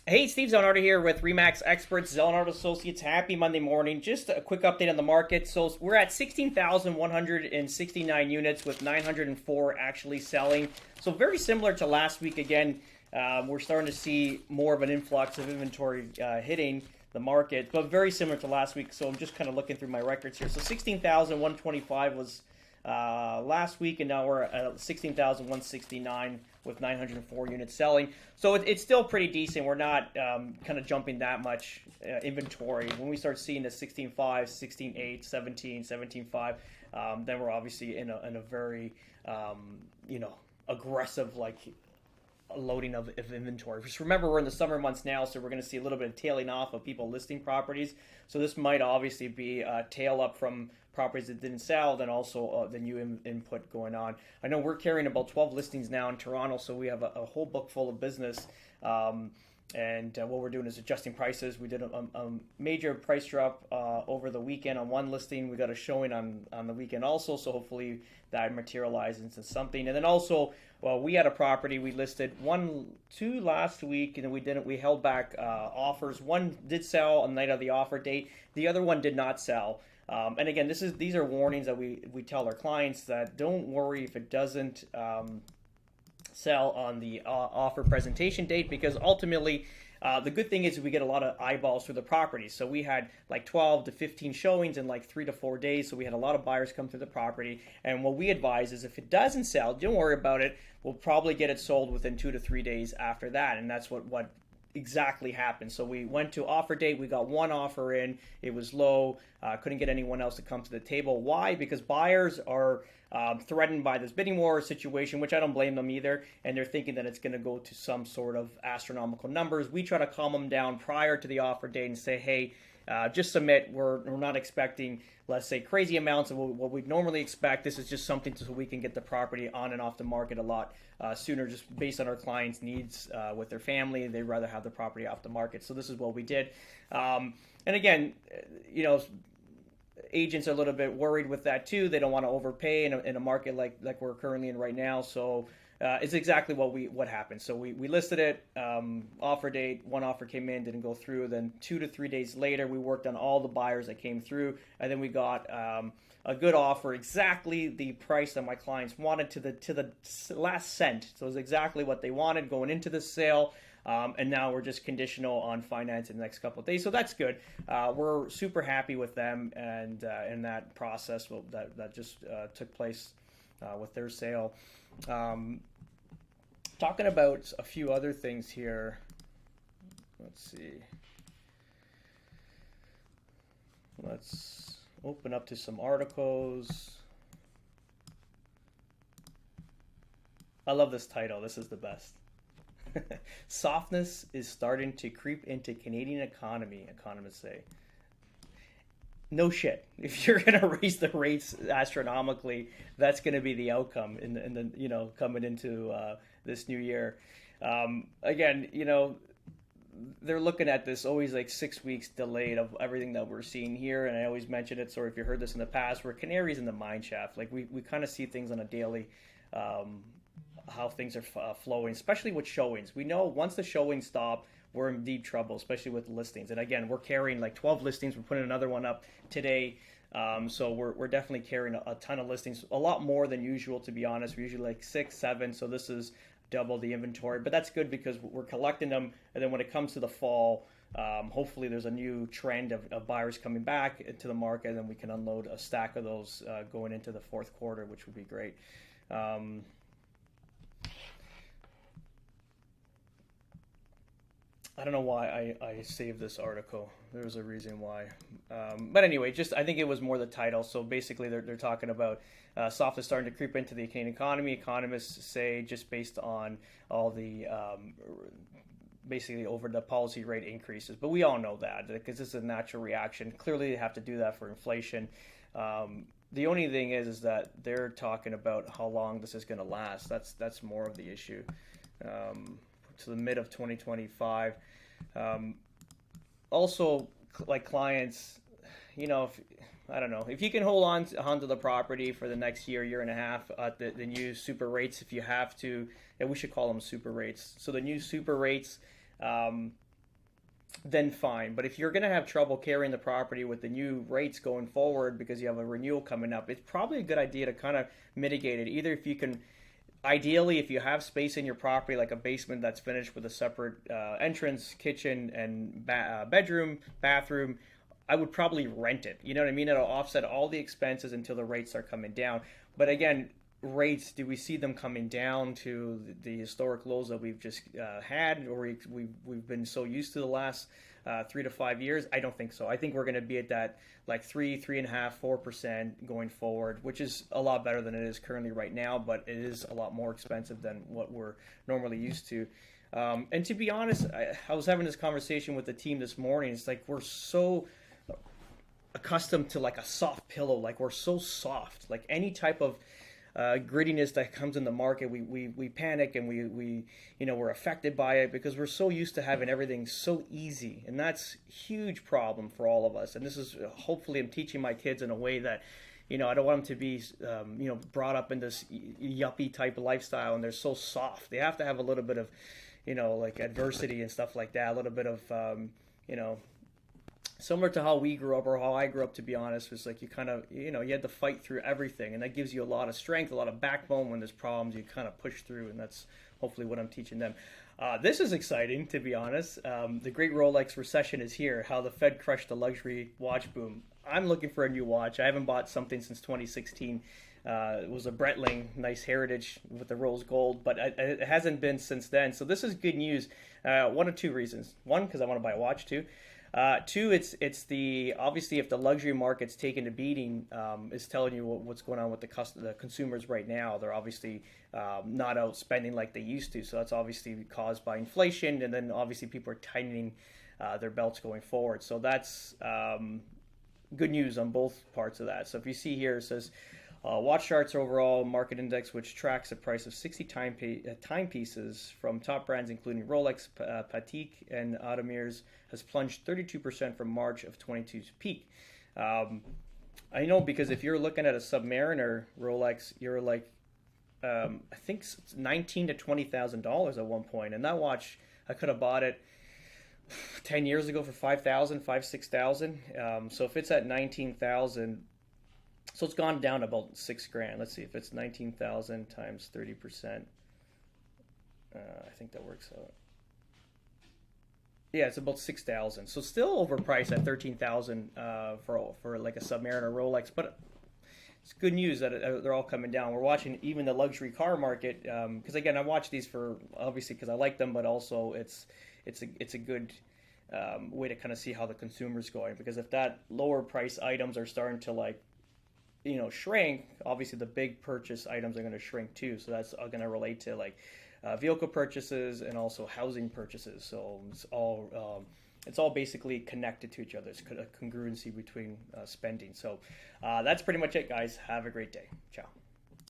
Hey, Steve Zonardo here with Remax Experts, Zonardo Associates. Happy Monday morning. Just a quick update on the market. So we're at 16,169 units with 904 actually selling. So very similar to last week. Again, we're starting to see more of an influx of inventory hitting the market, but very similar to last week. So I'm just kind of looking through my records here. So 16,125 was last week, and now we're at 16,169 with 904 units selling. So it's still pretty decent. We're not kind of jumping that much inventory. When we start seeing the 16.5, 16.8, 17, 17.5, then we're obviously in a very aggressive loading of inventory. Just remember, we're in the summer months now, so we're going to see a little bit of tailing off of people listing properties. So this might obviously be a tail up from properties that didn't sell, then also the new input going on. I know we're carrying about 12 listings now in Toronto, so we have a whole book full of business. And what we're doing is adjusting prices. We did a major price drop over the weekend on one listing. We got a showing on the weekend also, so hopefully that materializes into something. And then also, well, we had a property we listed two last week, and we held back offers. One did sell on the night of the offer date. The other one did not sell. And again, these are warnings that we tell our clients that don't worry if it doesn't sell on the offer presentation date, because ultimately the good thing is we get a lot of eyeballs through the property. So we had like 12 to 15 showings in like 3 to 4 days. So we had a lot of buyers come through the property. And what we advise is if it doesn't sell, don't worry about it. We'll probably get it sold within 2 to 3 days after that. And that's what exactly happened. So we went to offer date. We got one offer in. It was low. Couldn't get anyone else to come to the table. Why? Because buyers are threatened by this bidding war situation, which I don't blame them either. And they're thinking that it's going to go to some sort of astronomical numbers. We try to calm them down prior to the offer date and say, hey, just submit. We're not expecting, let's say, crazy amounts of what we'd normally expect. This is just something so we can get the property on and off the market a lot sooner, just based on our clients' needs with their family. They'd rather have the property off the market. So this is what we did. And again, agents are a little bit worried with that too. They don't want to overpay in a market like we're currently in right now. So it's exactly what happened. So we listed it, offer date, one offer came in, didn't go through. Then 2 to 3 days later, we worked on all the buyers that came through, and then we got a good offer, exactly the price that my clients wanted to the last cent. So it was exactly what they wanted going into the sale. And now we're just conditional on finance in the next couple of days, so that's good. We're super happy with them and in that process that just took place with their sale. Talking about a few other things here. Let's see. Let's open up to some articles. I love this title. This is the best. Softness is starting to creep into Canadian economy, economists say. No shit. If you're going to raise the rates astronomically, that's going to be the outcome in the coming into this new year. Again, they're looking at this always like 6 weeks delayed of everything that we're seeing here, and I always mention it. So if you heard this in the past, we're canaries in the mine shaft. Like we kind of see things on a daily. How things are flowing, especially with showings. We know once the showings stop, we're in deep trouble, especially with listings. And again, we're carrying like 12 listings. We're putting another one up today. So we're definitely carrying a ton of listings, a lot more than usual, to be honest. We're usually like 6, 7. So this is double the inventory, but that's good because we're collecting them. And then when it comes to the fall, hopefully there's a new trend of buyers coming back into the market, and then we can unload a stack of those going into the fourth quarter, which would be great. I don't know why I saved this article. There's a reason why. But anyway, I think it was more the title. So basically, they're talking about softness starting to creep into the Canadian economy. Economists say just based on all the basically over the policy rate increases. But we all know that because this is a natural reaction. Clearly, they have to do that for inflation. The only thing is that they're talking about how long this is going to last. That's more of the issue. To the mid of 2025. Also, like clients, I don't know, if you can hold onto the property for the next year and a half at the new super rates, if you have to, and we should call them super rates. So the new super rates, then fine. But if you're going to have trouble carrying the property with the new rates going forward because you have a renewal coming up, it's probably a good idea to kind of mitigate it. Either if you can, ideally, if you have space in your property, like a basement that's finished with a separate entrance, kitchen, and bedroom, bathroom, I would probably rent it. You know what I mean? It'll offset all the expenses until the rates start coming down. But again, rates, do we see them coming down to the historic lows that we've just had, or we've been so used to the last 3 to 5 years? I don't think so. I think we're going to be at that like 3.5, 4% going forward, which is a lot better than it is currently right now, but it is a lot more expensive than what we're normally used to. And to be honest, I was having this conversation with the team this morning. It's like we're so accustomed to like a soft pillow, like we're so soft, like any type of grittiness that comes in the market, we panic and we we're affected by it because we're so used to having everything so easy, and that's a huge problem for all of us. And this is hopefully I'm teaching my kids in a way that I don't want them to be brought up in this yuppie type of lifestyle, and they're so soft. They have to have a little bit of like adversity and stuff like that, a little bit of similar to how we grew up or how I grew up, to be honest. Was like you kind of you had to fight through everything, and that gives you a lot of strength, a lot of backbone. When there's problems, you kind of push through, and that's hopefully what I'm teaching them. This is exciting, to be honest. The great Rolex recession is here. How the Fed crushed the luxury watch boom. I'm looking for a new watch. I haven't bought something since 2016. It was a Breitling, nice heritage with the rose gold, but it hasn't been since then. So this is good news. One of two reasons. One, because I want to buy a watch too. Two, it's the obviously if the luxury market's taking a beating, is telling you what's going on with the consumers right now. They're obviously not out spending like they used to, so that's obviously caused by inflation, and then obviously people are tightening their belts going forward. So that's good news on both parts of that. So if you see here, it says watch charts overall market index, which tracks the price of 60 timepieces from top brands including Rolex, Patek, and Audemire's, has plunged 32% from March of 22's peak. I know because if you're looking at a Submariner Rolex, you're like I think it's $19,000 to $20,000 at one point, and that watch I could have bought it 10 years ago for $5,000, $6,000. So if it's at 19,000. So it's gone down about $6,000. Let's see if it's 19,000 times 30%. I think that works out. Yeah, it's about 6,000. So still overpriced at 13,000 for like a Submariner Rolex, but it's good news that they're all coming down. We're watching even the luxury car market because again I watch these for obviously because I like them, but also it's a good way to kind of see how the consumer's going, because if that lower price items are starting to like shrink, obviously the big purchase items are going to shrink too. So that's going to relate to like vehicle purchases and also housing purchases. So it's all basically connected to each other. It's a congruency between spending. So that's pretty much it, guys. Have a great day. Ciao.